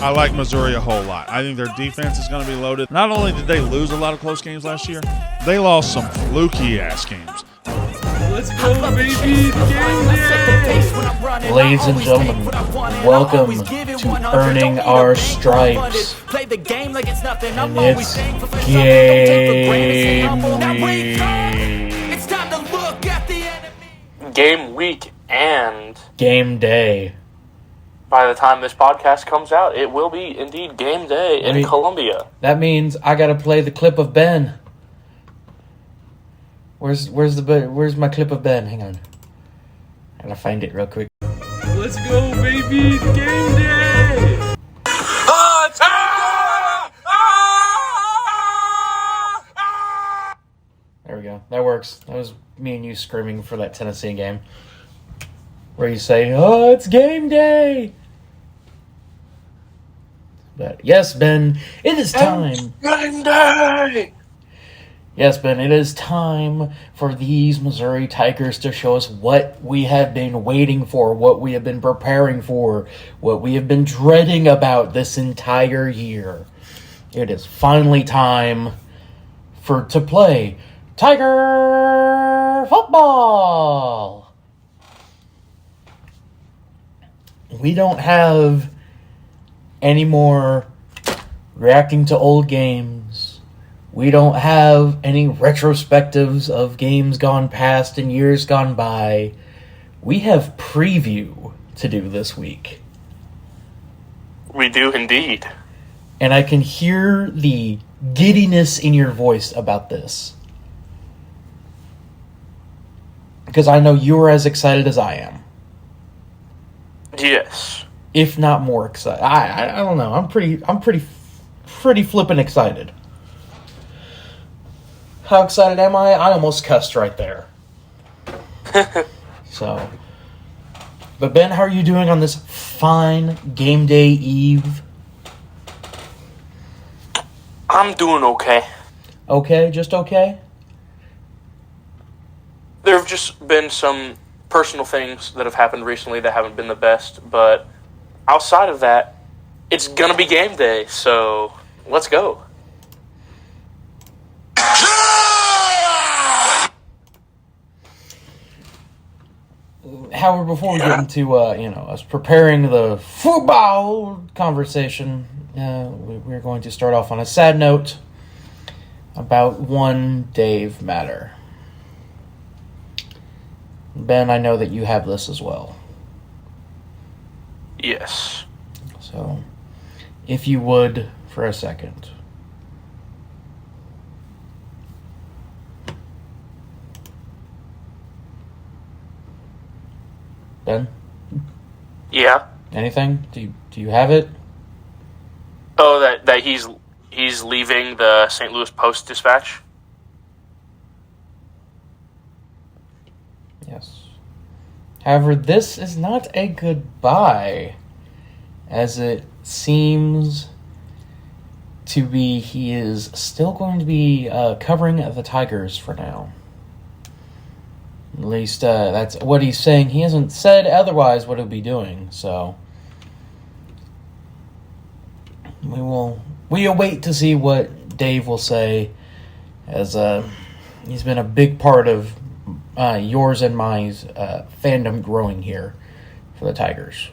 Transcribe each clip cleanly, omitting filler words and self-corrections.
I like Missouri a whole lot. I think their defense is going to be loaded. Not only did they lose a lot of close games last year, they lost some fluky-ass games. Let's go, baby! Game day! Ladies and gentlemen, welcome to Earning Our Stripes. And it's game week. Game week and game day. by the time this podcast comes out, it will be indeed game day in Columbia. That means I gotta play the clip of Ben. Where's my clip of Ben? Hang on. I gotta find it real quick. Let's go, baby! Game day! There we go. That works. That was me and you screaming for that Tennessee game. Where you say, "Oh, it's game day!" But yes, Ben, it is time. Game day! Yes, Ben, it is time for these Missouri Tigers to show us what we have been waiting for, what we have been preparing for, what we have been dreading about this entire year. It is finally time to play Tiger football. We don't have any more reacting to old games. We don't have any retrospectives of games gone past and years gone by. We have preview to do this week. We do indeed. And I can hear the giddiness in your voice about this. Because I know you are as excited as I am. Yes. If not more excited. I don't know. I'm pretty flippin' excited. How excited am I? I almost cussed right there. So. But Ben, how are you doing on this fine game day eve? I'm doing okay. Okay? Just okay? There have just been some personal things that have happened recently that haven't been the best, but outside of that, it's gonna be game day, so let's go. However, before we get into us preparing the football conversation, we're going to start off on a sad note about one Dave matter. Ben, I know that you have this as well. Yes. So, if you would, for a second. Ben? Yeah. Anything? Do you have it? Oh, that he's leaving the St. Louis Post-Dispatch? Yes. However, this is not a goodbye, as it seems to be he is still going to be covering the Tigers for now. At least that's what he's saying. He hasn't said otherwise what he'll be doing, so we await to see what Dave will say, as he's been a big part of yours and my fandom growing here for the Tigers.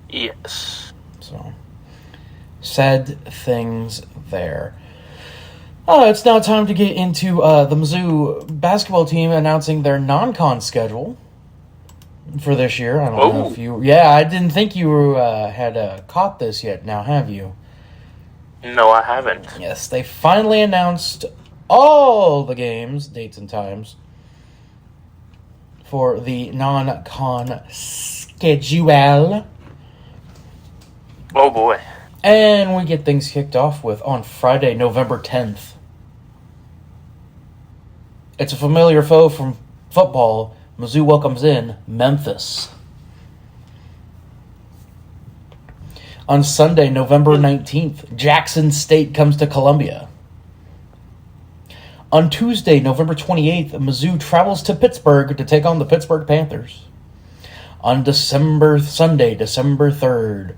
Yes. So, sad things there. It's now time to get into the Mizzou basketball team announcing their non-con schedule for this year. I don't know if you... Yeah, I didn't think you had caught this yet. Now, have you? No, I haven't. Yes, they finally announced all the games, dates and times, for the non-con schedule. Oh, boy. And we get things kicked off with on Friday, November 10th. It's a familiar foe from football. Mizzou welcomes in Memphis. On Sunday, November 19th, Jackson State comes to Columbia. On Tuesday, November 28th, Mizzou travels to Pittsburgh to take on the Pittsburgh Panthers. On Sunday, December 3rd,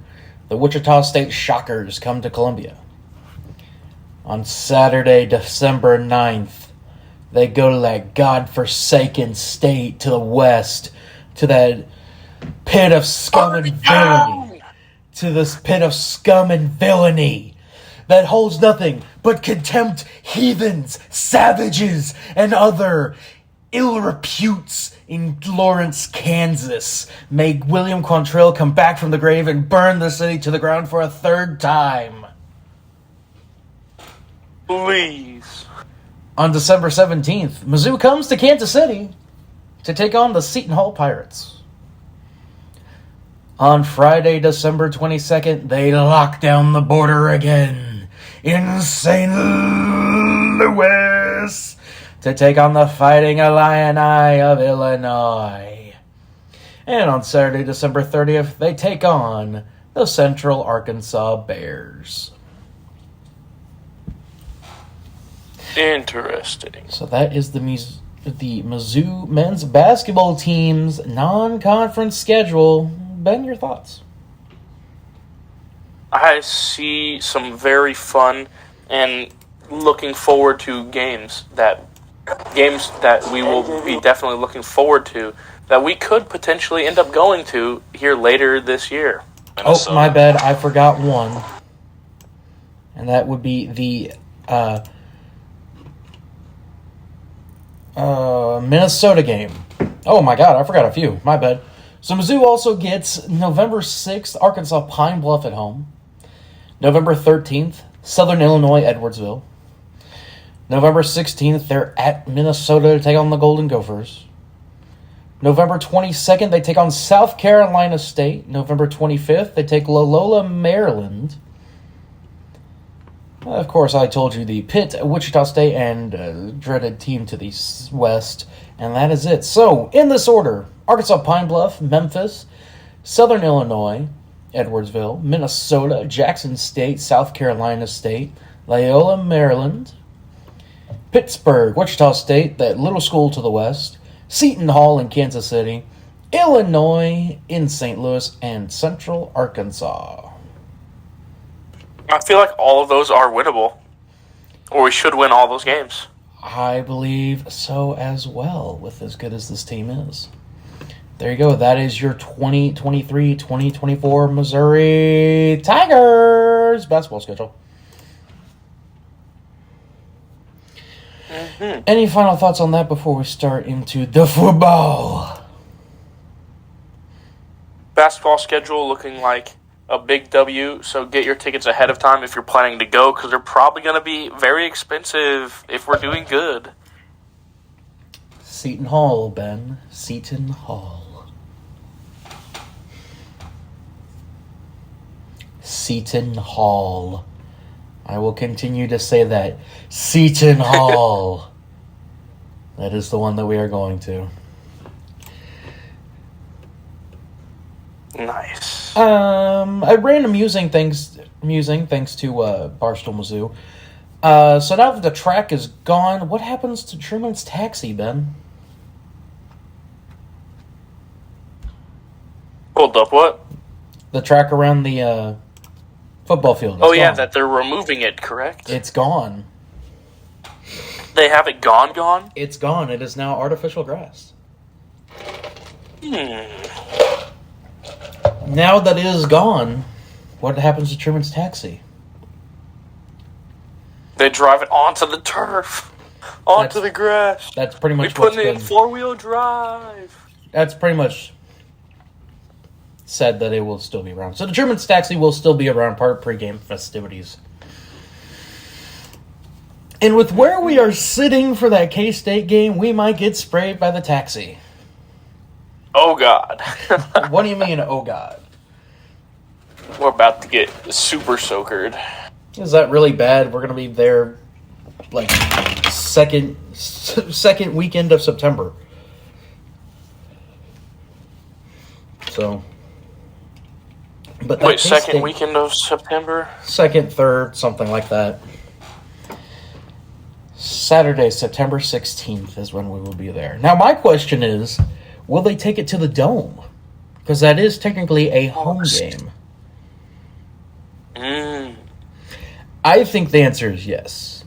the Wichita State Shockers come to Columbia. On Saturday, December 9th, they go to that godforsaken state to the west, to that pit of scum and villainy. To this pit of scum and villainy that holds nothing but contempt, heathens, savages, and other ill reputes in Lawrence, Kansas. May William Quantrill come back from the grave and burn the city to the ground for a third time. Please. On December 17th, Mizzou comes to Kansas City to take on the Seton Hall Pirates. On Friday, December 22nd, they lock down the border again in St. Louis to take on the Fighting Illini of Illinois. And on Saturday, December 30th, they take on the Central Arkansas Bears. Interesting. So that is the Mizzou men's basketball team's non-conference schedule. Ben, your thoughts? I see some very fun and looking forward to games that we will be definitely looking forward to, that we could potentially end up going to here later this year. Oh, my bad. I forgot one. And that would be the Minnesota game. Oh, my God. I forgot a few. My bad. So Mizzou also gets November 6th, Arkansas Pine Bluff at home. November 13th, Southern Illinois, Edwardsville. November 16th, they're at Minnesota to take on the Golden Gophers. November 22nd, they take on South Carolina State. November 25th, they take Loyola, Maryland. Of course, I told you the Pitt, Wichita State, and dreaded team to the west. And that is it. So, in this order, Arkansas Pine Bluff, Memphis, Southern Illinois, Edwardsville, Minnesota, Jackson State, South Carolina State, Loyola, Maryland, Pittsburgh, Wichita State, that little school to the west, Seton Hall in Kansas City, Illinois in St. Louis, and Central Arkansas. I feel like all of those are winnable, or we should win all those games. I believe so as well, with as good as this team is. There you go. That is your 2023-2024 Missouri Tigers basketball schedule. Mm-hmm. Any final thoughts on that before we start into the football? Basketball schedule looking like a big W, so get your tickets ahead of time if you're planning to go, because they're probably going to be very expensive if we're doing good. Seton Hall, Ben. Seton Hall. Seton Hall. I will continue to say that. Seton Hall. That is the one that we are going to. Nice. I ran amusing thanks to Barstool Mizzou. So now that the track is gone, what happens to Truman's taxi, Ben? Hold up, what? The track around the football field. Oh, yeah, that they're removing it, correct? It's gone. They have it gone? It's gone. It is now artificial grass. Now that it is gone, what happens to Truman's taxi? They drive it onto the turf, onto the grass. That's pretty much what's been... We put it in four-wheel drive. That's pretty much said that it will still be around. So the Truman's taxi will still be around, part of pregame festivities. And with where we are sitting for that K-State game, we might get sprayed by the taxi. Oh, God. What do you mean, oh, God? We're about to get super soakered. Is that really bad? We're going to be there, like, second weekend of September. So. But wait, second weekend of September? Second, third, something like that. Saturday, September 16th is when we will be there. Now, my question is, will they take it to the Dome? Because that is technically a home game. I think the answer is yes.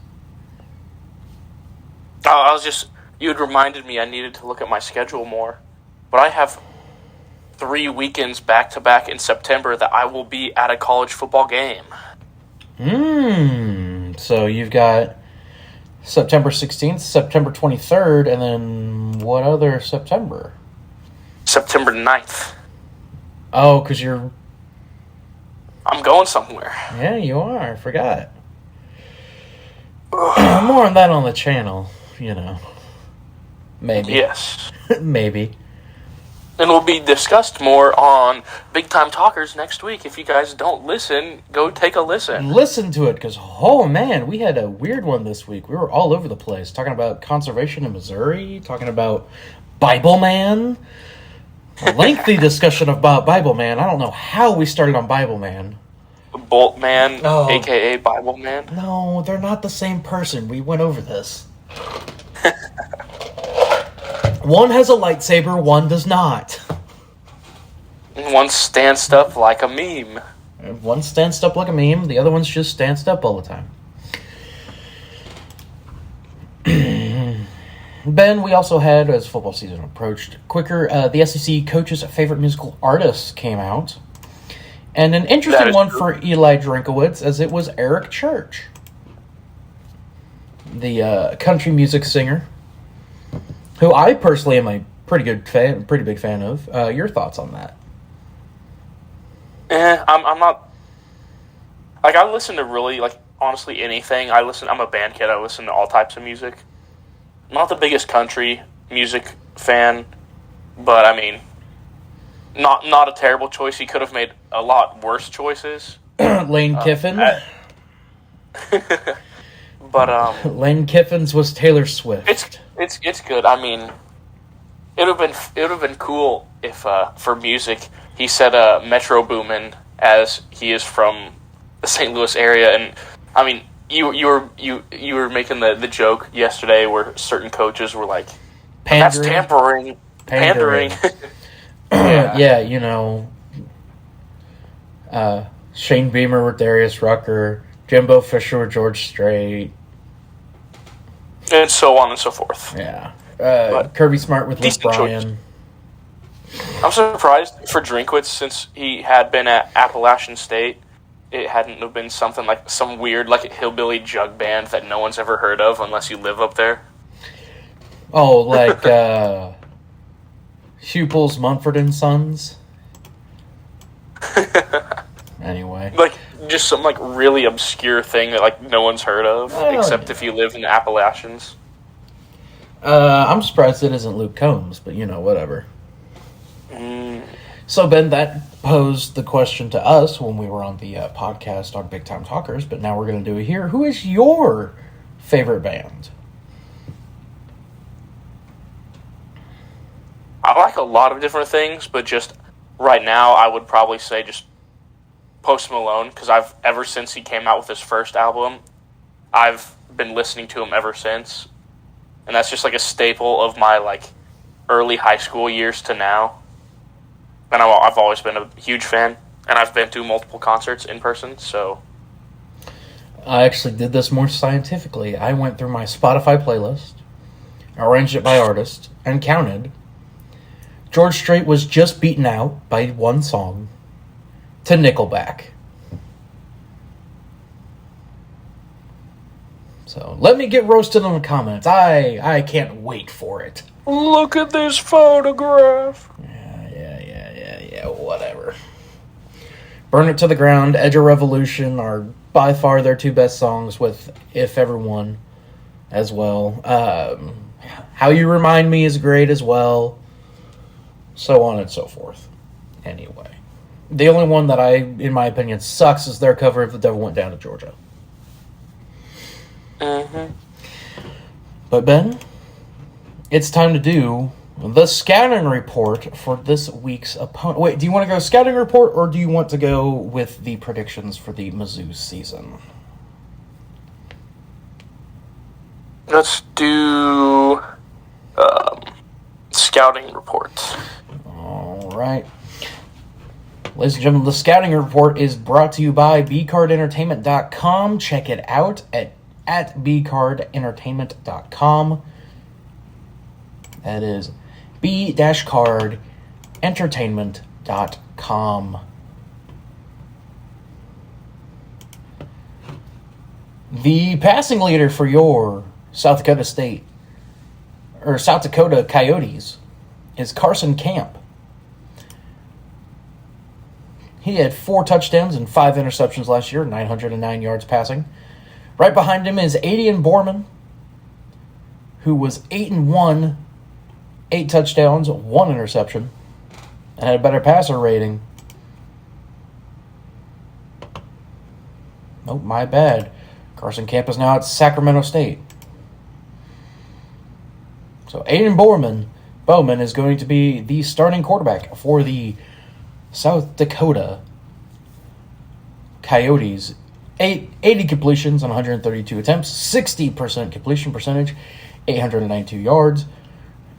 You had reminded me I needed to look at my schedule more. But I have 3 weekends back-to-back in September that I will be at a college football game. So you've got September 16th, September 23rd, and then what other September? September 9th. Oh, because you're... I'm going somewhere. Yeah, you are. I forgot. More on that on the channel, Maybe. Yes. Maybe. And will be discussed more on Big Time Talkers next week. If you guys don't listen, go take a listen. Listen to it, because, oh man, we had a weird one this week. We were all over the place, talking about conservation in Missouri, talking about Bible Man. A lengthy discussion about Bible Man. I don't know how we started on Bible Man. Bolt Man, a.k.a. Bible Man. No, they're not the same person. We went over this. One has a lightsaber, one does not. One stands up like a meme. One stands up like a meme, the other one's just stands up all the time. Ben, we also had, as football season approached quicker, the SEC coach's favorite musical artist came out. And an interesting one for Eli Drinkwitz, as it was Eric Church, the country music singer, who I personally am a pretty big fan of. Your thoughts on that? I'm not... Like, I listen to really, honestly anything. I'm a band kid. I listen to all types of music. I'm not the biggest country music fan, but, not a terrible choice. He could have made a lot worse choices. Lane Kiffin? But, Lane Kiffin's was Taylor Swift. It's good. It would have been cool if for music he said Metro Boomin, as he is from the St. Louis area, and you were making the joke yesterday where certain coaches were like, "That's pandering." Yeah, Shane Beamer with Darius Rucker, Jimbo Fisher with George Strait, and so on and so forth. Yeah. Kirby Smart with Luke Bryan. I'm surprised for Drinkwitz, since he had been at Appalachian State, it hadn't have been something like some weird, hillbilly jug band that no one's ever heard of unless you live up there. Oh, like Huples, Mumford and Sons? Anyway. Just some, really obscure thing that, no one's heard of, except if you live in the Appalachians. I'm surprised it isn't Luke Combs, but, whatever. So, Ben, that posed the question to us when we were on the podcast on Big Time Talkers, but now we're going to do it here. Who is your favorite band? I like a lot of different things, but just right now I would probably say just Post Malone, because ever since he came out with his first album, I've been listening to him ever since. And that's just a staple of my early high school years to now. And I've always been a huge fan, and I've been to multiple concerts in person, so... I actually did this more scientifically. I went through my Spotify playlist, arranged it by artist, and counted. George Strait was just beaten out by one song to Nickelback. So, let me get roasted in the comments. I can't wait for it. Look at this photograph. Yeah, whatever. Burn It to the Ground, Edge of Revolution are by far their two best songs, with If Everyone as well. How You Remind Me is great as well. So on and so forth. Anyway. The only one that in my opinion, sucks is their cover of The Devil Went Down to Georgia. Mm-hmm. But Ben, it's time to do the scouting report for this week's opponent. Wait, do you want to go scouting report, or do you want to go with the predictions for the Mizzou season? Let's do scouting report. All right. Ladies and gentlemen, the scouting report is brought to you by bcardentertainment.com. Check it out at bcardentertainment.com. That is b-cardentertainment.com. The passing leader for your South Dakota Coyotes is Carson Camp. He had 4 touchdowns and 5 interceptions last year, 909 yards passing. Right behind him is Adian Borman, who was 8-1, 8 touchdowns, 1 interception, and had a better passer rating. Oh, my bad. Carson Camp is now at Sacramento State. So Aiden Bowman is going to be the starting quarterback for the South Dakota Coyotes. 80 completions on 132 attempts, 60% completion percentage, 892 yards,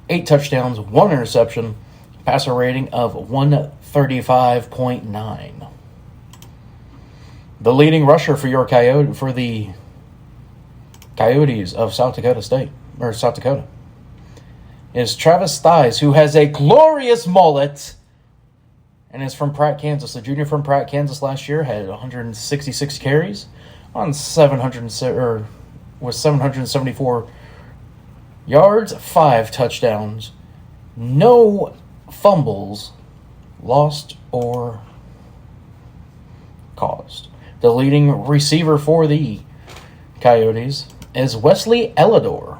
8 touchdowns, 1 interception, passer rating of 135.9. The leading rusher for the Coyotes of South Dakota is Travis Thies, who has a glorious mullet and is from Pratt, Kansas. The junior from Pratt, Kansas last year had 166 carries on 774 yards, 5 touchdowns, no fumbles lost or caused. The leading receiver for the Coyotes is Wesley Elidor.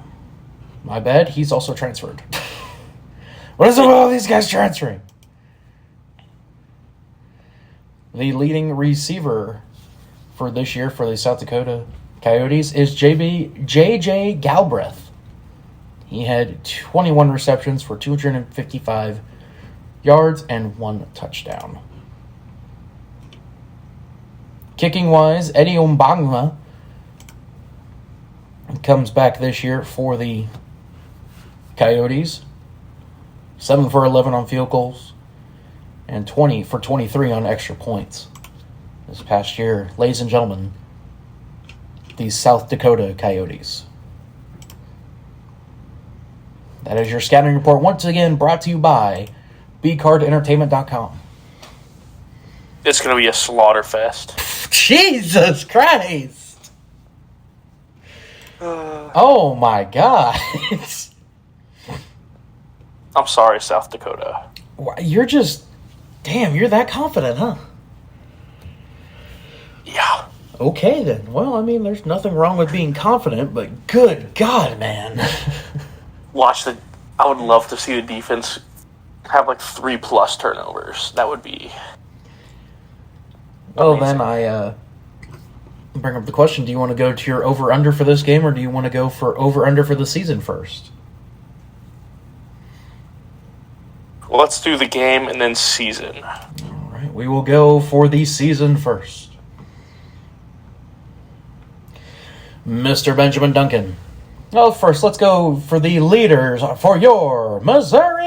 My bad, he's also transferred. What is it with all these guys transferring? The leading receiver for this year for the South Dakota Coyotes is J.J. Galbraith. He had 21 receptions for 255 yards and 1 touchdown. Kicking-wise, Eddie Ombangma comes back this year for the Coyotes. 7 for 11 on field goals and 20 for 23 on extra points this past year. Ladies and gentlemen, the South Dakota Coyotes. That is your scouting report, once again brought to you by bcardentertainment.com. It's going to be a slaughter fest. Jesus Christ! Oh my God! I'm sorry, South Dakota. You're that confident, huh? Yeah. Okay then. Well, I mean, there's nothing wrong with being confident, but good God, man. I would love to see the defense have like 3+ turnovers. That would be Well, amazing. then I bring up the question, do you want to go to your over-under for this game, or do you want to go for over-under for the season first? Well, let's do the game and then season. All right, we will go for the season first. Mr. Benjamin Duncan. Well, first, let's go for the leaders for your Missouri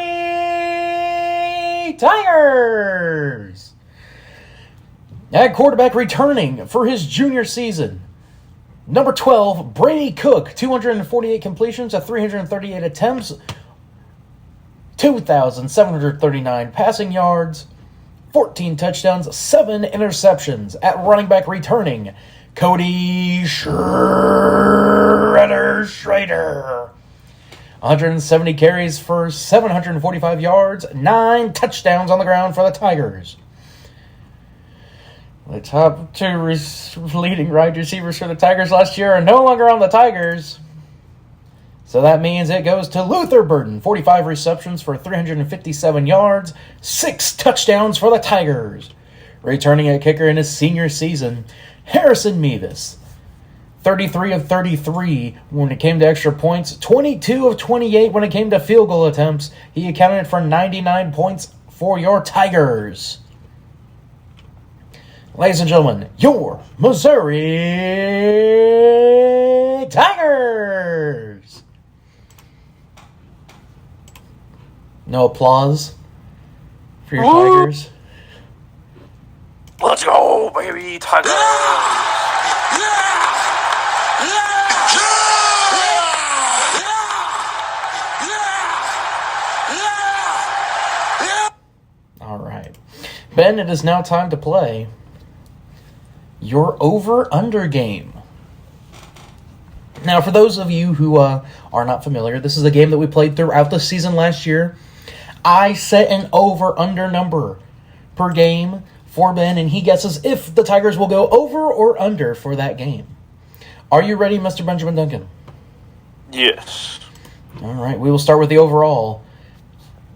Tigers. At quarterback, returning for his junior season, number 12, Brady Cook, 248 completions at 338 attempts, 2,739 passing yards, 14 touchdowns, 7 interceptions. At running back, returning, Cody Schrader. 170 carries for 745 yards, 9 touchdowns on the ground for the Tigers. The top 2 leading wide receivers for the Tigers last year are no longer on the Tigers. So that means it goes to Luther Burden, 45 receptions for 357 yards, 6 touchdowns for the Tigers. Returning at kicker in his senior season, Harrison Mevis, 33 of 33 when it came to extra points, 22 of 28 when it came to field goal attempts. He accounted for 99 points for your Tigers. Ladies and gentlemen, your Missouri Tigers. No applause. for your Tigers? Let's go, baby, Tigers! All right. Ben, it is now time to play your over-under game. Now, for those of you who are not familiar, this is a game that we played throughout the season last year. I set an over-under number per game for Ben, and he guesses if the Tigers will go over or under for that game. Are you ready, Mr. Benjamin Duncan? Yes. All right, we will start with the overall.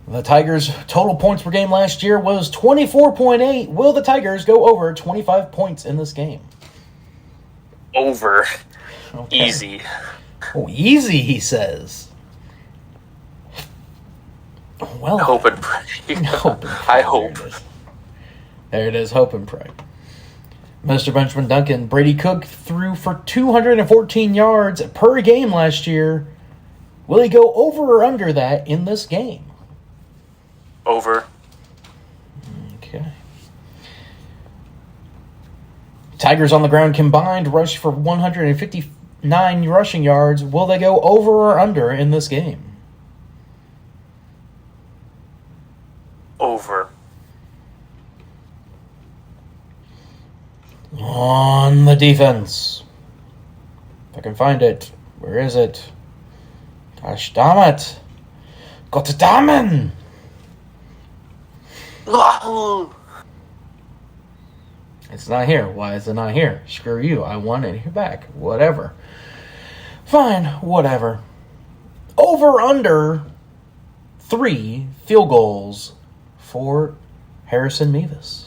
The Tigers' total points per game last year was 24.8. Will the Tigers go over 25 points in this game? Over. Okay. Easy. Oh, easy, he says. Well, Hope and pray. hope and pray. I hope. There it is, hope and pray. Mr. Benjamin Duncan, Brady Cook threw for 214 yards per game last year. Will he go over or under that in this game? Over. Okay. Tigers on the ground combined rushed for 159 rushing yards. Will they go over or under in this game? Over. On the defense. If I can find it. Where is it? Gosh damn it. Gott damn. It's not here. Why is it not here? Screw you. I want it here back. Whatever. Fine. Whatever. Over under 3 field goals for Harrison Mevis.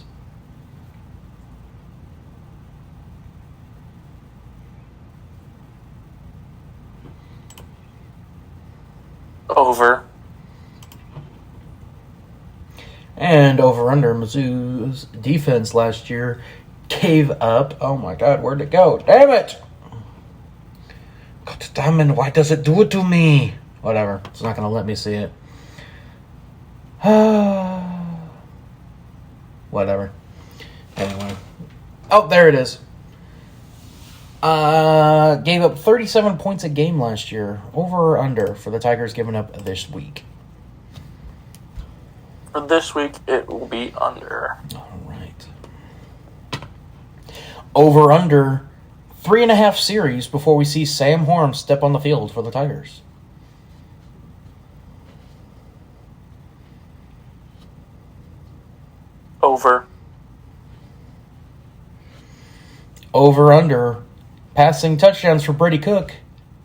Over. And over under Mizzou's defense last year gave up. Oh my God, where'd it go? Damn it! God damn it, why does it do it to me? Whatever, it's not going to let me see it. Whatever. Anyway. Oh, there it is. Gave up 37 points a game last year. Over or under for the Tigers giving up this week? For this week, it will be under. All right. Over under 3.5 series before we see Sam Horn step on the field for the Tigers. Over. Over under passing touchdowns for Brady Cook,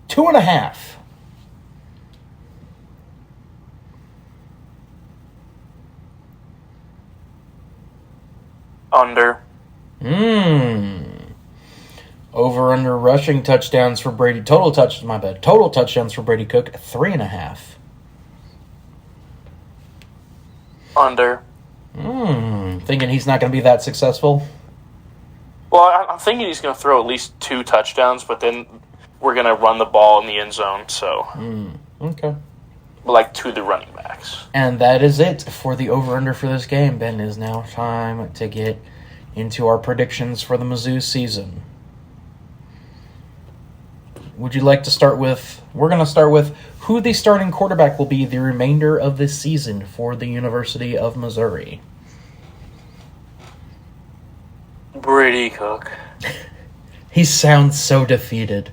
2.5. Under. Over under rushing touchdowns for Brady. Total touchdowns for Brady Cook, 3.5. Under. Thinking he's not going to be that successful? Well, I'm thinking he's going to throw at least 2 touchdowns, but then we're going to run the ball in the end zone, so. Okay. Like to the running backs. And that is it for the over-under for this game. Ben, it is now time to get into our predictions for the Mizzou season. Would you like to start with... We're going to start with who the starting quarterback will be the remainder of this season for the University of Missouri. Brady Cook. He sounds so defeated.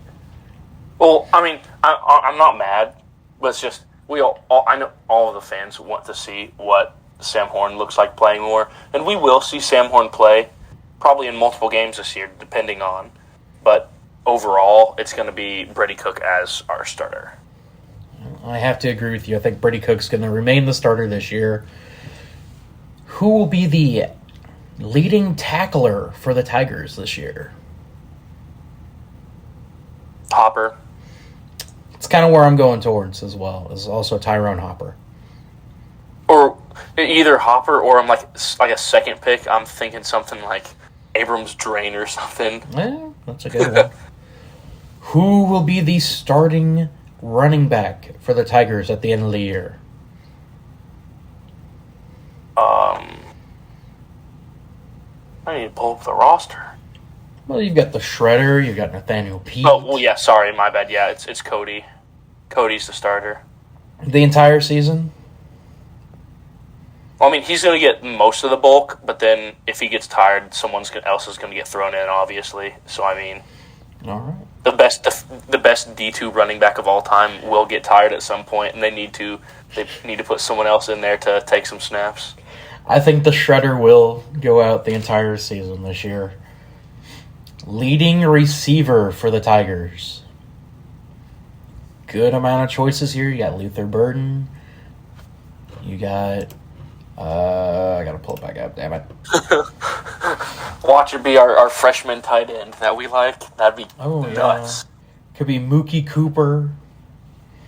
Well, I mean, I'm not mad, but it's just I know all of the fans want to see what Sam Horn looks like playing more, and we will see Sam Horn play probably in multiple games this year, depending on. But overall, it's going to be Brady Cook as our starter. I have to agree with you. I think Brady Cook's going to remain the starter this year. Who will be the leading tackler for the Tigers this year? Hopper. It's kind of where I'm going towards as well. Is also Tyrone Hopper. Or either Hopper or I'm like a second pick. I'm thinking something like Abrams Drain or something. Yeah, that's a good one. Who will be the starting running back for the Tigers at the end of the year? I need to pull up the roster. Well, you've got the Shredder, you've got Nathaniel Pete. Oh, well, yeah, sorry, my bad. Yeah, it's Cody. Cody's the starter. The entire season? Well, I mean, he's going to get most of the bulk, but then if he gets tired, someone else is going to get thrown in, obviously. So, I mean, all right. The best D2 running back of all time will get tired at some point, and they need to put someone else in there to take some snaps. I think the Shredder will go out the entire season this year. Leading receiver for the Tigers. Good amount of choices here. You got Luther Burden. You got... I gotta pull it back up, damn it. Watch it be our freshman tight end that we like. That'd be nuts. Yeah. Could be Mookie Cooper.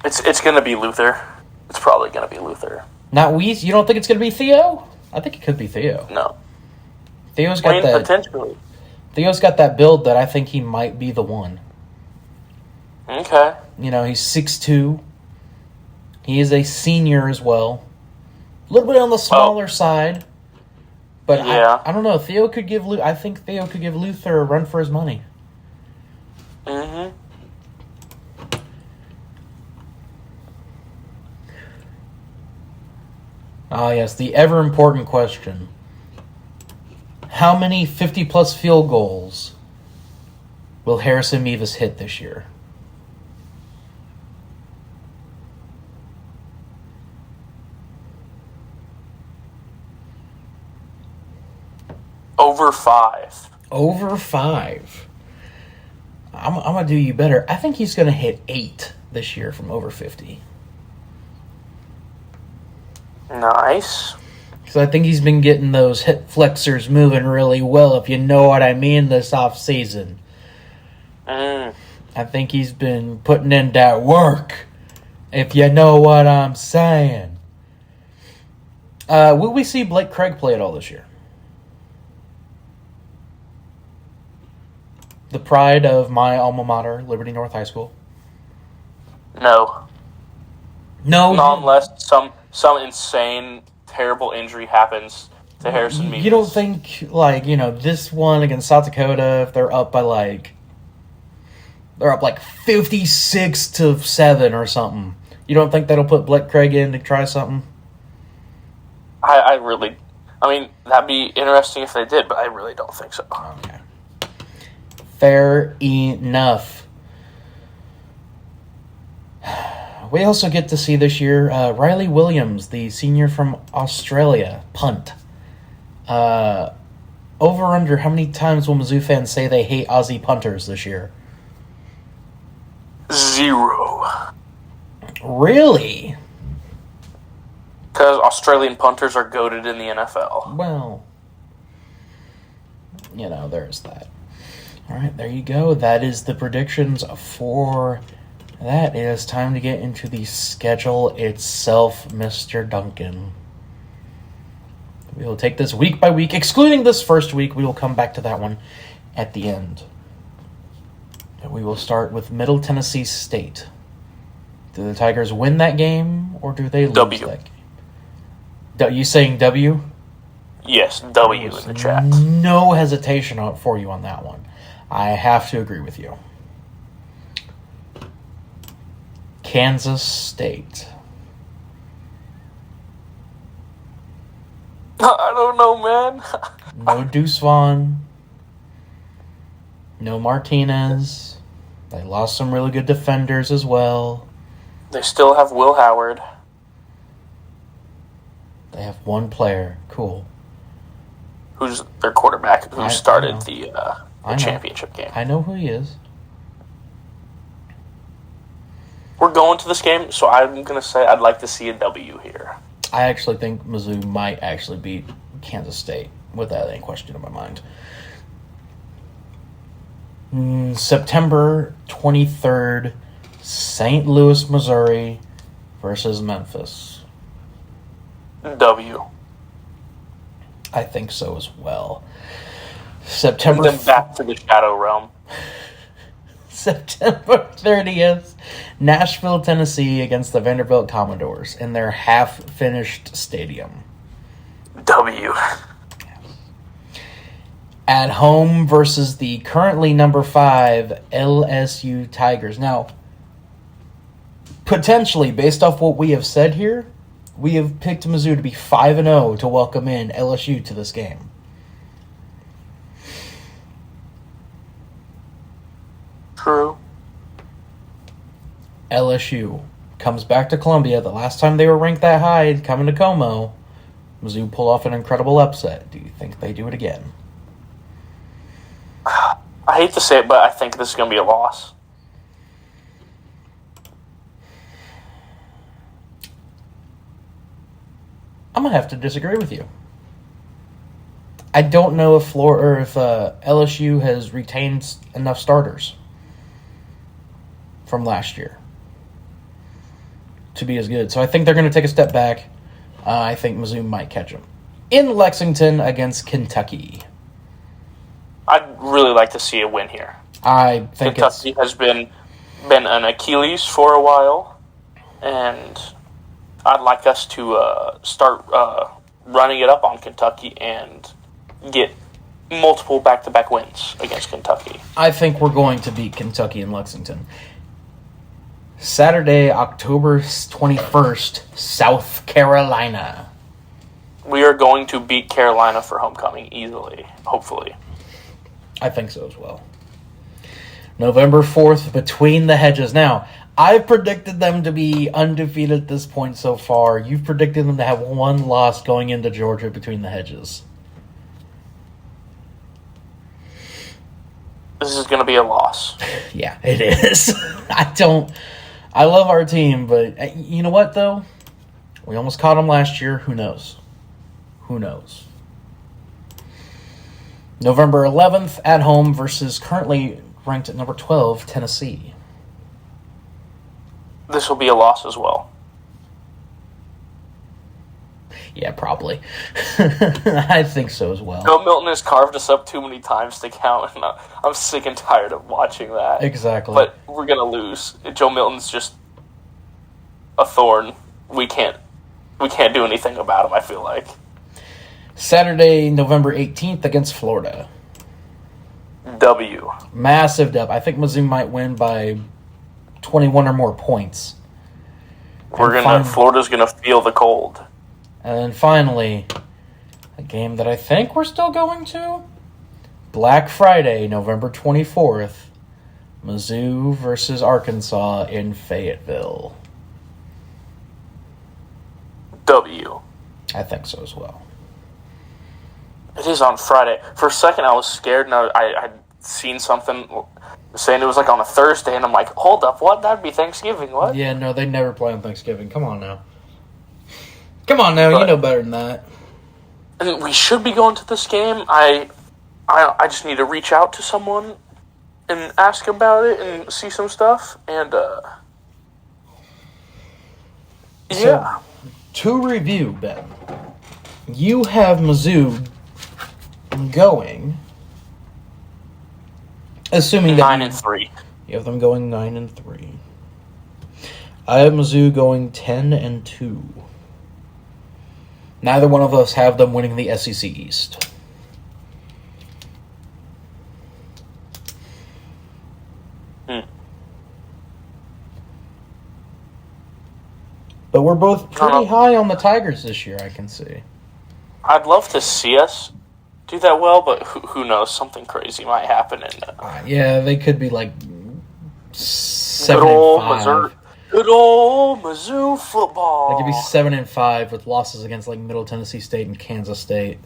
It's gonna be Luther. It's probably gonna be Luther. Not Weiss? You don't think it's gonna be Theo? I think it could be Theo. No. Theo's got that potentially. Theo's got that build that I think he might be the one. Okay. You know, he's 6'2". He is a senior as well. A little bit on the smaller side. But yeah. I don't know. I think Theo could give Luther a run for his money. Mm-hmm. Ah, yes, the ever-important question. How many 50-plus field goals will Harrison Mevis hit this year? Over 5. Over 5. I'm going to do you better. I think he's going to hit 8 this year from over 50. Nice. Because I think he's been getting those hip flexors moving really well, if you know what I mean, this offseason. I think he's been putting in that work, if you know what I'm saying. Will we see Blake Craig play at all this year? The pride of my alma mater, Liberty North High School. No. No. Not unless some insane, terrible injury happens to Harrison Mevis. You don't think, this one against South Dakota, if they're up by, they're up 56-7 or something. You don't think that'll put Blake Craig in to try something? I mean, that'd be interesting if they did, but I really don't think so. Okay. Fair enough. We also get to see this year Riley Williams, the senior from Australia, punt. Over under, how many times will Mizzou fans say they hate Aussie punters this year? 0. Really? Because Australian punters are goated in the NFL. Well, there's that. All right, there you go. That is the predictions for that. It is time to get into the schedule itself, Mr. Duncan. We will take this week by week, excluding this first week. We will come back to that one at the end. And we will start with Middle Tennessee State. Do the Tigers win that game, or do they lose that game? You saying W? Yes, W in the chat. No hesitation for you on that one. I have to agree with you. Kansas State. I don't know, man. No Deuce Vaughn. No Martinez. They lost some really good defenders as well. They still have Will Howard. They have one player. Cool. Who's their quarterback who started the championship game. I know who he is. We're going to this game, so I'm going to say I'd like to see a W here. I actually think Mizzou might actually beat Kansas State, without any question in my mind. September 23rd, St. Louis, Missouri versus Memphis. W. I think so as well. And then back to the Shadow Realm. September 30th, Nashville, Tennessee against the Vanderbilt Commodores in their half-finished stadium. At home versus the currently number 5 LSU Tigers. Now, potentially, based off what we have said here, we have picked Mizzou to be 5-0 to welcome in LSU to this game. True. LSU comes back to Columbia. The last time they were ranked that high, coming to Como, Mizzou pull off an incredible upset. Do you think they do it again? I hate to say it, but I think this is going to be a loss. I'm going to have to disagree with you. I don't know if LSU has retained enough starters from last year to be as good. So I think they're going to take a step back. I think Mizzou might catch them. In Lexington against Kentucky. I'd really like to see a win here. I think Kentucky has been an Achilles for a while, and I'd like us to start running it up on Kentucky and get multiple back-to-back wins against Kentucky. I think we're going to beat Kentucky in Lexington. Saturday, October 21st, South Carolina. We are going to beat Carolina for homecoming easily, hopefully. I think so as well. November 4th, Between the Hedges. Now, I've predicted them to be undefeated at this point so far. You've predicted them to have one loss going into Georgia Between the Hedges. This is going to be a loss. Yeah, it is. I love our team, but you know what, though? We almost caught them last year. Who knows? Who knows? November 11th, at home versus currently ranked at number 12, Tennessee. This will be a loss as well. Yeah, probably. I think so as well. Joe Milton has carved us up too many times to count, and I'm sick and tired of watching that. Exactly. But we're going to lose. Joe Milton's just a thorn. We can't do anything about him, I feel like. Saturday, November 18th against Florida. W. Massive dub. I think Mizzou might win by 21 or more points. Florida's gonna feel the cold. And then finally, a game that I think we're still going to. Black Friday, November 24th. Mizzou versus Arkansas in Fayetteville. W. I think so as well. It is on Friday. For a second, I was scared, and I'd seen something saying it was like on a Thursday, and I'm like, hold up, what? That'd be Thanksgiving, what? Yeah, no, they never play on Thanksgiving. Come on now. Come on now, you know better than that. And we should be going to this game. I just need to reach out to someone and ask about it and see some stuff, and yeah. So, to review, Ben, you have Mizzou going, assuming that 9-3. You have them going 9-3. I have Mizzou going 10-2. Neither one of us have them winning the SEC East. But we're both pretty high on the Tigers this year, I can see. I'd love to see us do that well, but who knows? Something crazy might happen. Yeah, they could be like 7-5. Good old Mizzou football. They could be 7-5 with losses against like Middle Tennessee State and Kansas State.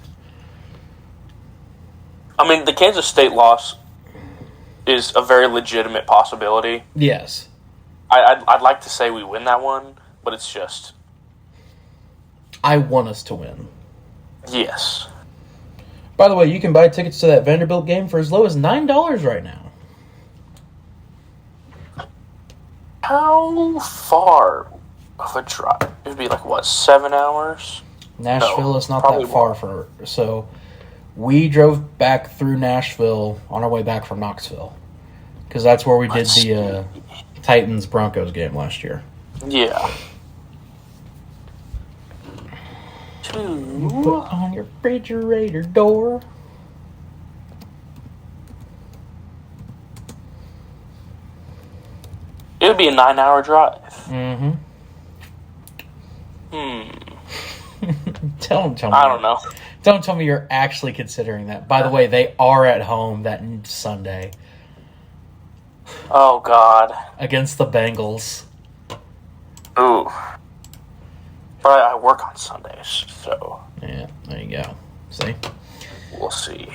I mean, the Kansas State loss is a very legitimate possibility. Yes. I'd like to say we win that one, but it's just... I want us to win. Yes. By the way, you can buy tickets to that Vanderbilt game for as low as $9 right now. How far of a drive? It would be like, what, 7 hours? Nashville is not that far for... So, we drove back through Nashville on our way back from Knoxville. Because that's where we did the Titans-Broncos game last year. Yeah. Put on your refrigerator door. be a 9-hour drive. Mm-hmm. Don't tell me. I don't know. Don't tell me you're actually considering that. By the way, they are at home that Sunday Oh, God. against the Bengals. Ooh. But I work on Sundays, so Yeah, there you go. See? we'll see.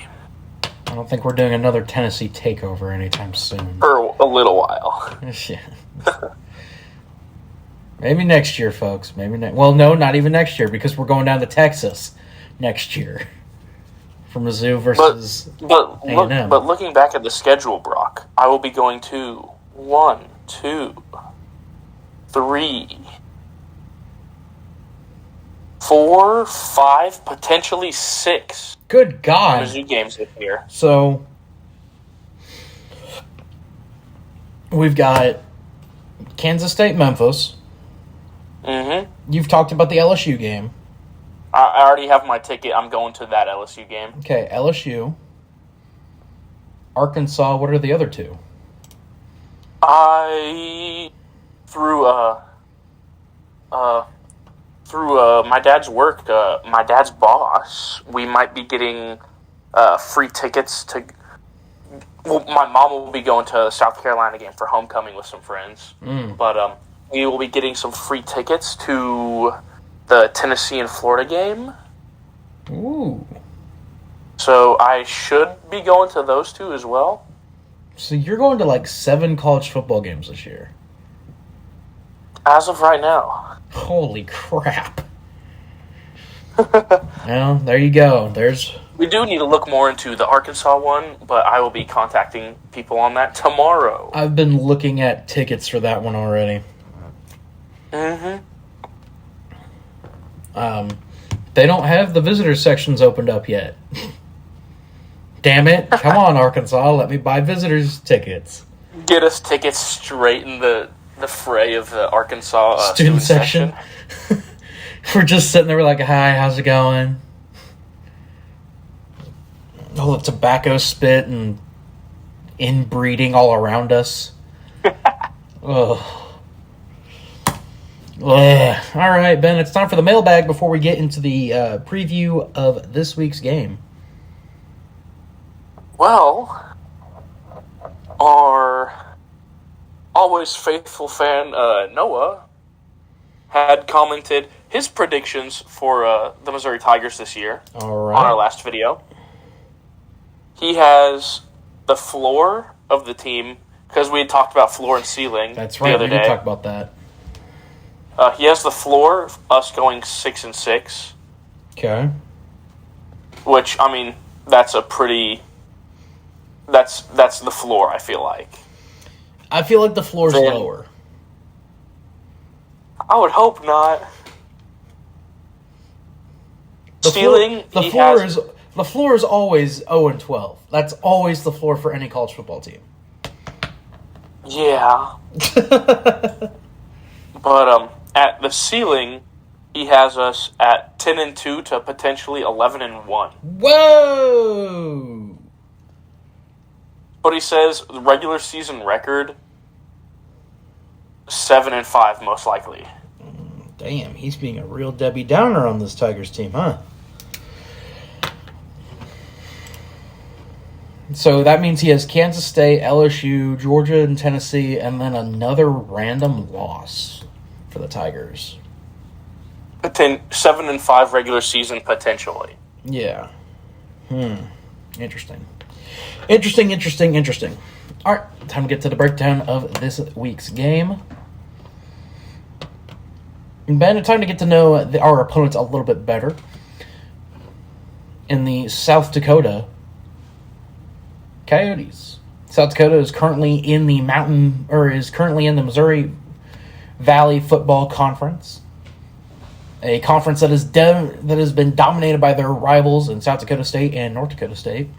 I don't think we're doing another Tennessee takeover anytime soon. For a little while. Yeah. Maybe next year, folks. Well, no, not even next year, because we're going down to Texas next year for Mizzou versus A&M. But looking back at the schedule, Brock, I will be going to 1, 2, 3, 4, 5, potentially 6 Good God. Mizzou games this year. So, we've got Kansas State, Memphis. Mm-hmm. You've talked about the LSU game. I already have my ticket. I'm going to that LSU game. Okay, LSU. Arkansas, what are the other two? Through my dad's work, my dad's boss, we might be getting free tickets to. Well, my mom will be going to the South Carolina game for homecoming with some friends, but we will be getting some free tickets to the Tennessee and Florida game. Ooh. So I should be going to those two as well. So you're going to like 7 college football games this year. As of right now. Holy crap. Well, there you go. We do need to look more into the Arkansas one, but I will be contacting people on that tomorrow. I've been looking at tickets for that one already. Mm-hmm. They don't have the visitor sections opened up yet. Damn it. Come on, Arkansas. Let me buy visitors tickets. Get us tickets straight in the fray of the Arkansas student section. We're just sitting there like, hi, how's it going? All the tobacco spit and inbreeding all around us. Ugh. Ugh. All right, Ben, it's time for the mailbag before we get into the preview of this week's game. Well, our always faithful fan, Noah, had commented his predictions for the Missouri Tigers this year All right. on our last video. He has the floor of the team, because we had talked about floor and ceiling That's the right. other We did day. talk about that. He has the floor of us going 6-6, Okay. which, I mean, that's a pretty... That's the floor, I feel like. I feel like the floor's Then- lower. I would hope not. The Ceiling, the floor is always 0-12. That's always the floor for any college football team. Yeah. But at the ceiling, he has us at 10-2 to potentially 11-1. Whoa! But he says the regular season record 7-5 most likely. Damn, he's being a real Debbie Downer on this Tigers team, huh? So that means he has Kansas State, LSU, Georgia, and Tennessee, and then another random loss for the Tigers. 7-5 regular season potentially. Yeah. Interesting. Interesting. All right, time to get to the breakdown of this week's game. Ben, time to get to know our opponents a little bit better. In the South Dakota Coyotes. South Dakota is currently in the Missouri Valley Football Conference, a conference that has been dominated by their rivals in South Dakota State and North Dakota State.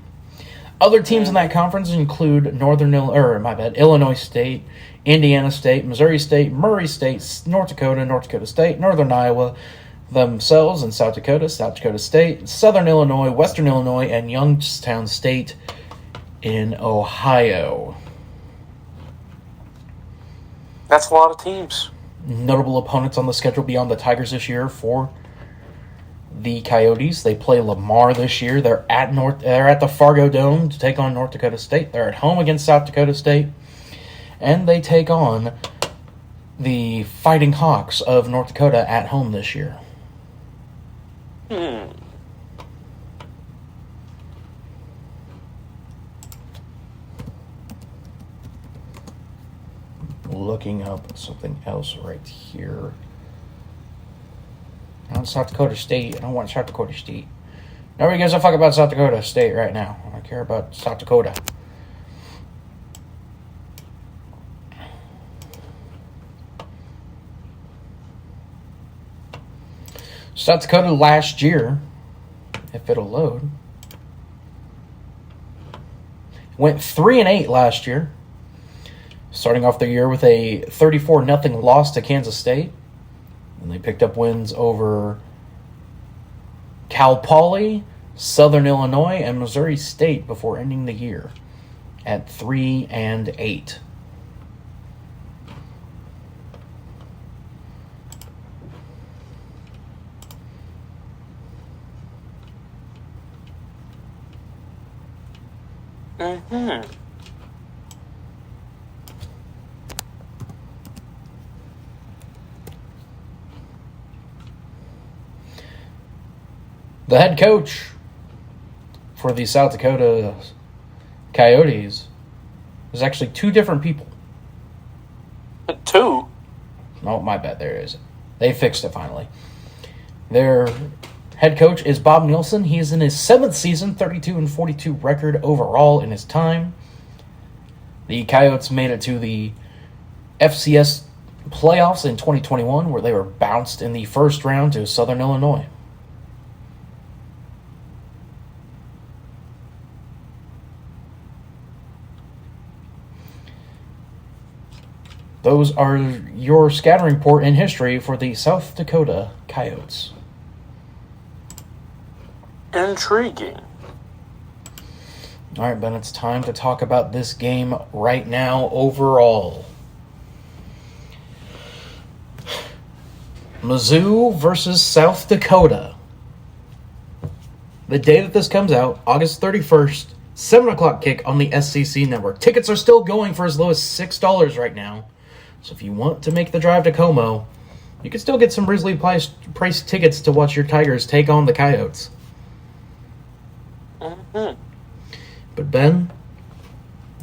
Other teams in that conference include Illinois State, Indiana State, Missouri State, Murray State, North Dakota State, Northern Iowa, themselves in South Dakota State, Southern Illinois, Western Illinois, and Youngstown State in Ohio. That's a lot of teams. Notable opponents on the schedule beyond the Tigers this year for the Coyotes. They play Lamar this year. They're at the Fargo Dome to take on North Dakota State. They're at home against South Dakota State. And they take on the Fighting Hawks of North Dakota at home this year. Looking up something else right here. Not South Dakota State. I don't want South Dakota State. Nobody gives a fuck about South Dakota State right now. I care about South Dakota. South Dakota last year, if it'll load, went 3-8 last year. Starting off the year with a 34-0 loss to Kansas State. And they picked up wins over Cal Poly, Southern Illinois, and Missouri State before ending the year at 3-8. The head coach for the South Dakota Coyotes is actually two different people. Two? Oh, my bad. There it is. They fixed it finally. Their head coach is Bob Nielsen. He is in his 7th season, 32-42 record overall in his time. The Coyotes made it to the FCS playoffs in 2021, where they were bounced in the first round to Southern Illinois. Those are your scattering report in history for the South Dakota Coyotes. Intriguing. All right, Ben, it's time to talk about this game right now overall. Mizzou versus South Dakota. The day that this comes out, August 31st, 7 o'clock kick on the SCC network. Tickets are still going for as low as $6 right now. So if you want to make the drive to Como, you can still get some reasonably priced tickets to watch your Tigers take on the Coyotes. But Ben,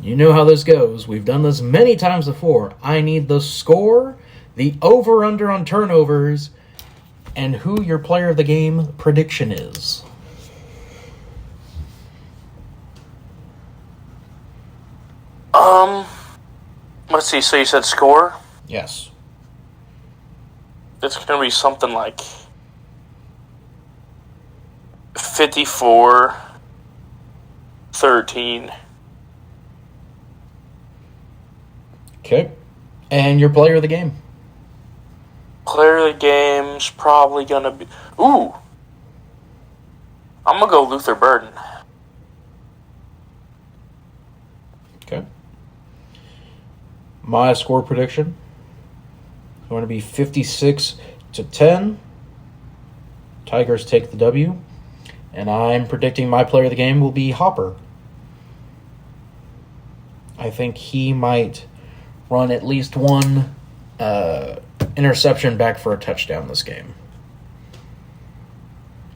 you know how this goes. We've done this many times before. I need the score, the over-under on turnovers, and who your player of the game prediction is. Let's see, so you said score? Yes. It's going to be something like 54-13. Okay. And your player of the game? Player of the game's probably going to be... Ooh! I'm going to go Luther Burden. Okay. My score prediction is going to be 56-10. Tigers take the W. And I'm predicting my player of the game will be Hopper. I think he might run at least one interception back for a touchdown this game.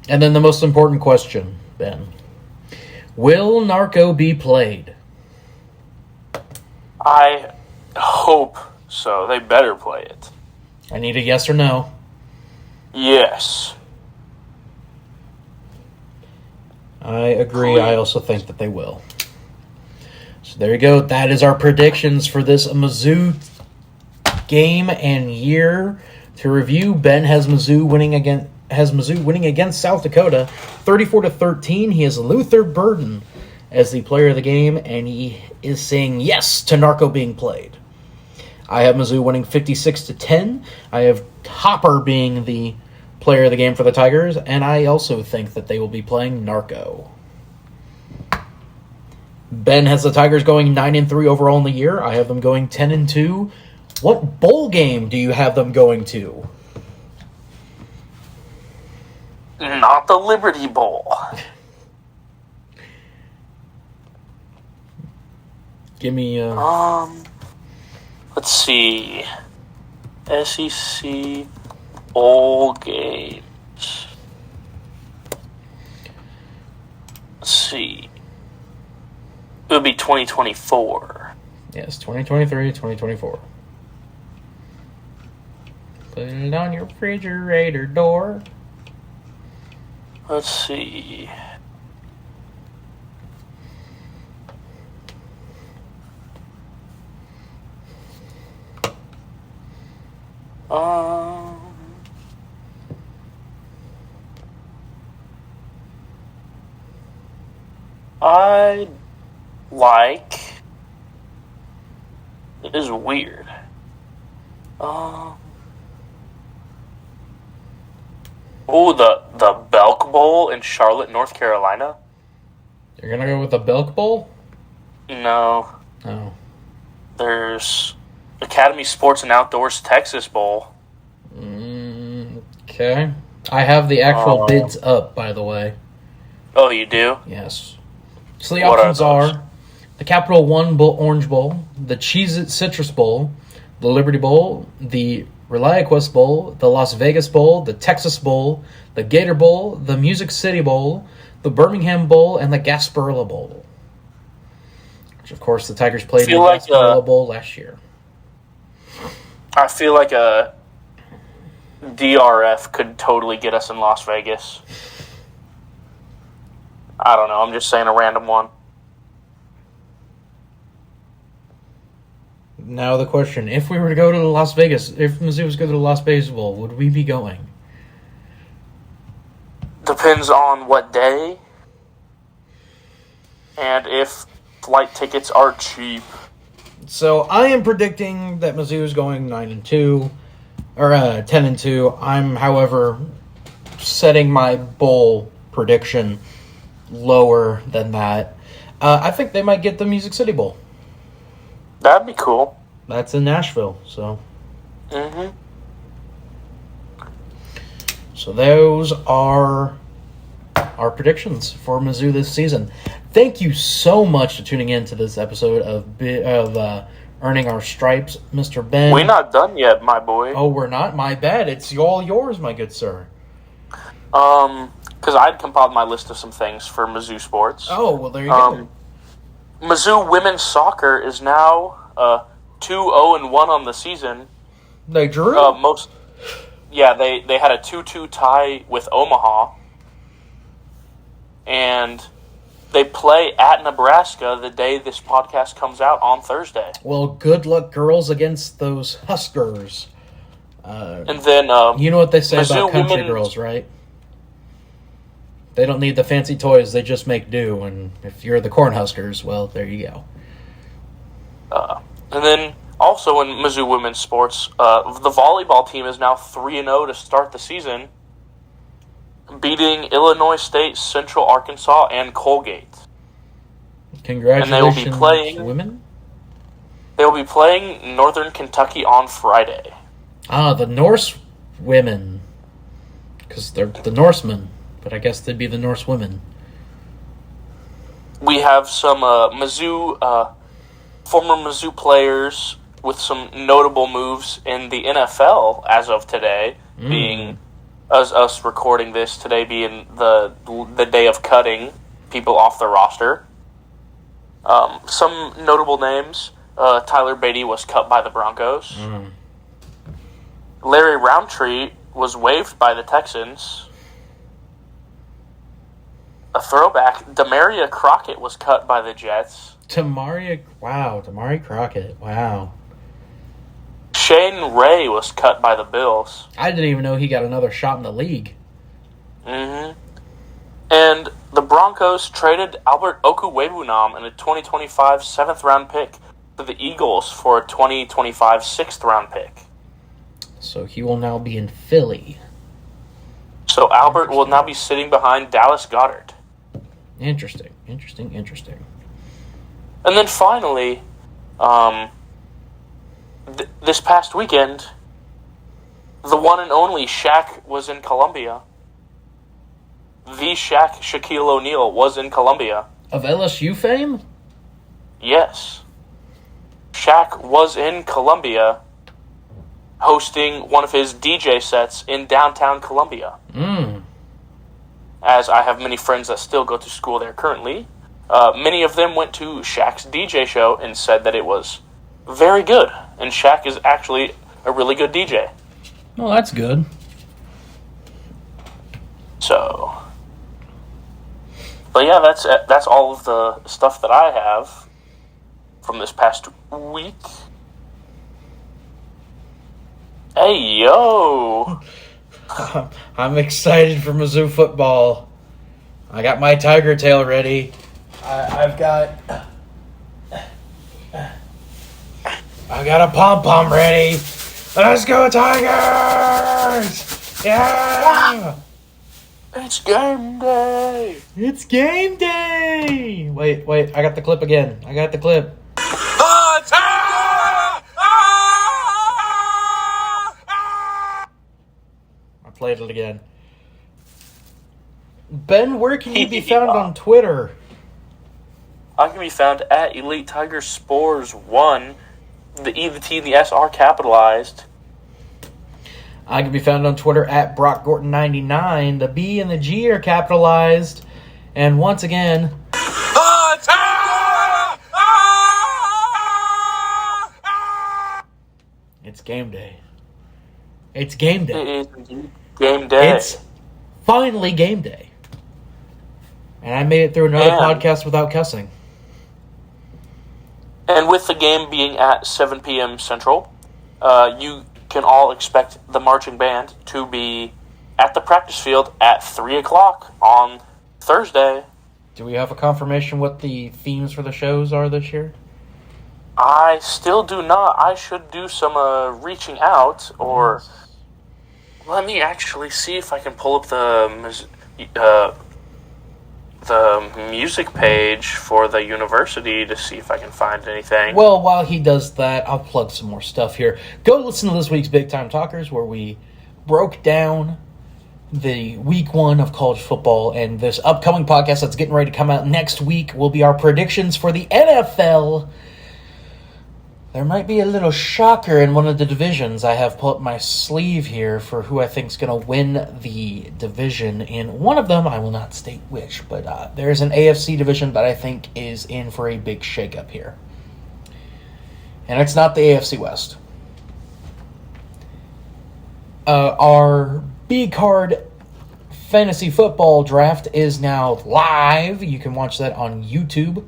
And then the most important question, Ben. Will Narco be played? I hope so. They better play it. I need a yes or no. Yes. I agree. I also think that they will. So there you go. That is our predictions for this Mizzou game and year. To review, Ben has Mizzou winning against South Dakota 34-13. He has Luther Burden as the player of the game, and he is saying yes to Narco being played. I have Mizzou winning 56-10. I have Hopper being the player of the game for the Tigers, and I also think that they will be playing Narco. Ben has the Tigers going 9-3 overall in the year. I have them going 10-2 What bowl game do you have them going to? Not the Liberty Bowl. Give me Let's see. SEC bowl games. Let's see. It would be 2024. Yes, 2023, 2024. Put it on your refrigerator door. Let's see. I like. It is weird. The Belk Bowl in Charlotte, North Carolina. You're gonna go with the Belk Bowl? No. Oh. There's Academy Sports and Outdoors Texas Bowl. Okay. I have the actual bids up, by the way. Oh, you do? Yes. So the What options are those? are the Capital One Bowl, Orange Bowl, the Cheez-It Citrus Bowl, the Liberty Bowl, the ReliaQuest Bowl, the Las Vegas Bowl, the Texas Bowl, the Gator Bowl, the Music City Bowl, the Birmingham Bowl, and the Gasparilla Bowl. Which, of course, the Tigers played in the Gasparilla Bowl last year. I feel like a DRF could totally get us in Las Vegas. I don't know. I'm just saying a random one. Now the question, if we were to go to the Las Vegas, if Mizzou was to go to the Las Vegas Bowl, would we be going? Depends on what day. And if flight tickets are cheap. So I am predicting that Mizzou is going 9-2 or 10-2. I'm, however, setting my bowl prediction lower than that. I think they might get the Music City Bowl. That'd be cool. That's in Nashville, so. Mm-hmm. So those are our predictions for Mizzou this season. Thank you so much for tuning in to this episode of Earning Our Stripes, Mr. Ben. We're not done yet, my boy. Oh, we're not? My bad. It's all yours, my good sir. Because I'd compiled my list of some things for Mizzou sports. Oh, well, there you go. Mizzou women's soccer is now 2-0-1 on the season. They drew? They had a 2-2 tie with Omaha. And they play at Nebraska the day this podcast comes out on Thursday. Well, good luck, girls, against those Huskers. And then you know what they say Mizzou about country girls, right? They don't need the fancy toys, they just make do. And if you're the Cornhuskers, well, there you go. And then also in Mizzou women's sports, the volleyball team is now 3-0 to start the season, beating Illinois State, Central Arkansas, and Colgate. Congratulations, and they will be playing women. They will be playing Northern Kentucky on Friday. Ah, the Norse women, because they're the Norsemen, but I guess they'd be the Norse women. We have some former Mizzou players with some notable moves in the NFL as of today, being us recording this today being the day of cutting people off the roster. Some notable names: Tyler Beatty was cut by the Broncos. Larry Roundtree was waived by the Texans. A throwback: Demaria Crockett was cut by the Jets. Damari Crockett. Wow. Shane Ray was cut by the Bills. I didn't even know he got another shot in the league. And the Broncos traded Albert Okuwebunam in a 2025 7th-round pick to the Eagles for a 2025 6th-round pick. So he will now be in Philly. So Albert will now be sitting behind Dallas Goedert. Interesting. And then finally, this past weekend, the one and only Shaq was in Columbia. The Shaq, Shaquille O'Neal, was in Columbia. Of LSU fame? Yes. Shaq was in Columbia hosting one of his DJ sets in downtown Columbia. As I have many friends that still go to school there currently. Many of them went to Shaq's DJ show and said that it was very good. And Shaq is actually a really good DJ. Well, that's good. So, but yeah, that's all of the stuff that I have from this past week. Hey, yo! I'm excited for Mizzou football. I got my tiger tail ready. I've got a pom-pom ready. Let's go, Tigers! Yeah! It's game day! It's game day! Wait, I got the clip again. I played it again. Ben, where can you be found on Twitter? I can be found at EliteTigerSports1. The E, the T, and the S are capitalized. I can be found on Twitter at BrockGorton99. The B and the G are capitalized. And once again, it's game day. It's game day. It is game day. It's finally game day. And I made it through another podcast without cussing. And with the game being at 7 p.m. Central, you can all expect the marching band to be at the practice field at 3 o'clock on Thursday. Do we have a confirmation what the themes for the shows are this year? I still do not. I should do some reaching out, or let me actually see if I can pull up the music page for the university to see if I can find anything. Well, while he does that, I'll plug some more stuff here. Go listen to this week's Big Time Talkers, where we broke down the week 1 of college football, and this upcoming podcast that's getting ready to come out next week will be our predictions for the NFL. There might be a little shocker in one of the divisions. I have put up my sleeve here for who I think is going to win the division. In one of them, I will not state which, but there's an AFC division that I think is in for a big shakeup here. And it's not the AFC West. Our B-card fantasy football draft is now live. You can watch that on YouTube.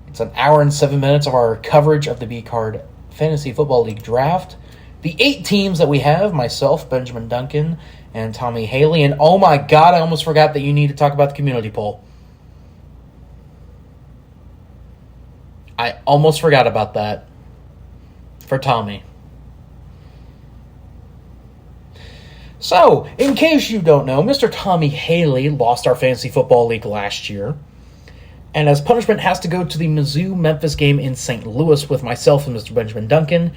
It's an hour and 7 minutes of our coverage of the B-Card Fantasy Football League draft. The 8 teams that we have, myself, Benjamin Duncan, and Tommy Haley. And oh my God, I almost forgot that you need to talk about the community poll. I almost forgot about that for Tommy. So, in case you don't know, Mr. Tommy Haley lost our Fantasy Football League last year, and as punishment has to go to the Mizzou-Memphis game in St. Louis with myself and Mr. Benjamin Duncan.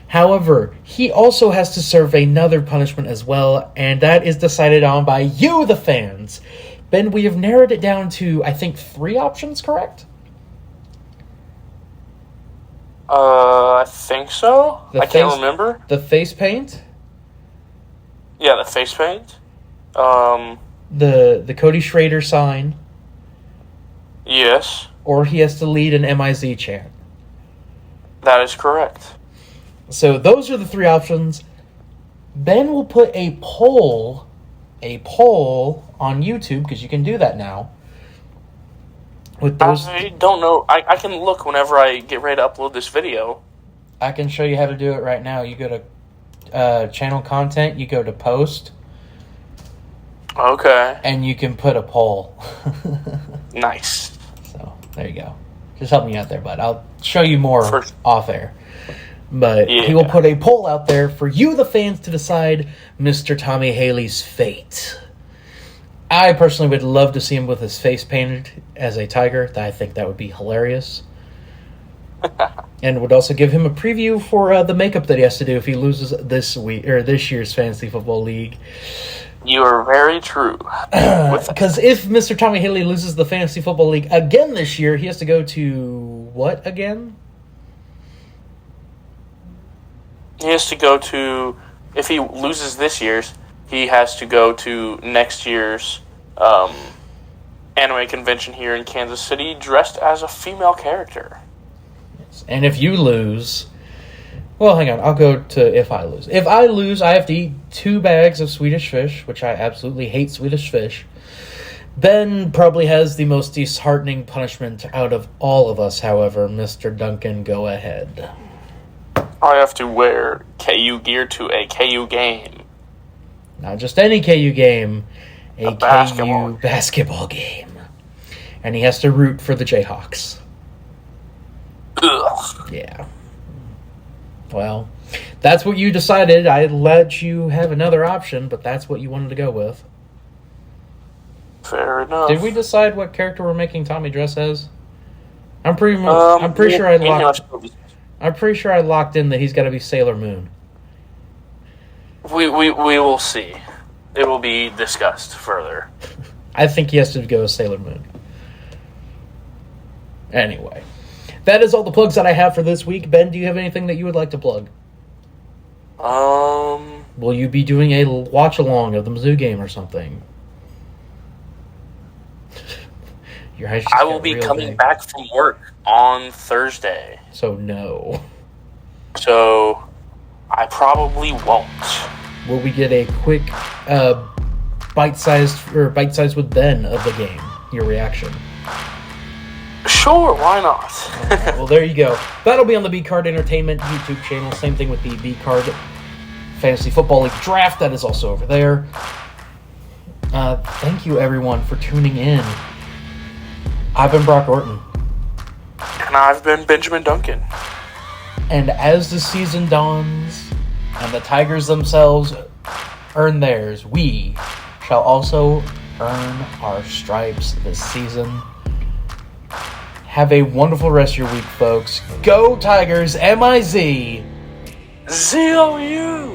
However, he also has to serve another punishment as well, and that is decided on by you, the fans. Ben, we have narrowed it down to, I think, 3 options, correct? I think so. I can't remember. The face paint? Yeah, the face paint. The Cody Schrader sign. Yes. Or he has to lead an MIZ chant. That is correct. So those are the 3 options. Ben will put a poll on YouTube, because you can do that now. With those, I don't know. I can look whenever I get ready to upload this video. I can show you how to do it right now. You go to channel content, you go to post. Okay. And you can put a poll. Nice. So, there you go. Just help me out there, bud. I'll show you more off air. But he will put a poll out there for you, the fans, to decide Mr. Tommy Haley's fate. I personally would love to see him with his face painted as a tiger. I think that would be hilarious. And would also give him a preview for the makeup that he has to do if he loses this year's Fantasy Football League. You are very true. Because if Mr. Tommy Haley loses the Fantasy Football League again this year, he has to go to what again? He has to go to, if he loses this year's, he has to go to next year's anime convention here in Kansas City dressed as a female character. And if you lose... Well, hang on. I'll go to if I lose. If I lose, I have to eat 2 bags of Swedish fish, which I absolutely hate Swedish fish. Ben probably has the most disheartening punishment out of all of us, however. Mr. Duncan, go ahead. I have to wear KU gear to a KU game. Not just any KU game. A basketball. KU basketball game. And he has to root for the Jayhawks. Ugh. Yeah. Well, that's what you decided. I let you have another option, but that's what you wanted to go with. Fair enough. Did we decide what character we're making Tommy dress as? I'm pretty sure I locked in that he's got to be Sailor Moon. We will see. It will be discussed further. I think he has to go as Sailor Moon. Anyway. That is all the plugs that I have for this week. Ben, do you have anything that you would like to plug? Will you be doing a watch-along of the Mizzou game or something? Your eyes just I will got be real coming big. back from work on Thursday. So, no. So, I probably won't. Will we get a quick bite-sized with Ben of the game? Your reaction. Sure, why not? Right, well, there you go. That'll be on the B-Card Entertainment YouTube channel. Same thing with the B-Card Fantasy Football League Draft. That is also over there. Thank you, everyone, for tuning in. I've been Brock Orton. And I've been Benjamin Duncan. And as the season dawns and the Tigers themselves earn theirs, we shall also earn our stripes this season. Have a wonderful rest of your week, folks. Go Tigers, M-I-Z. Z-O-U.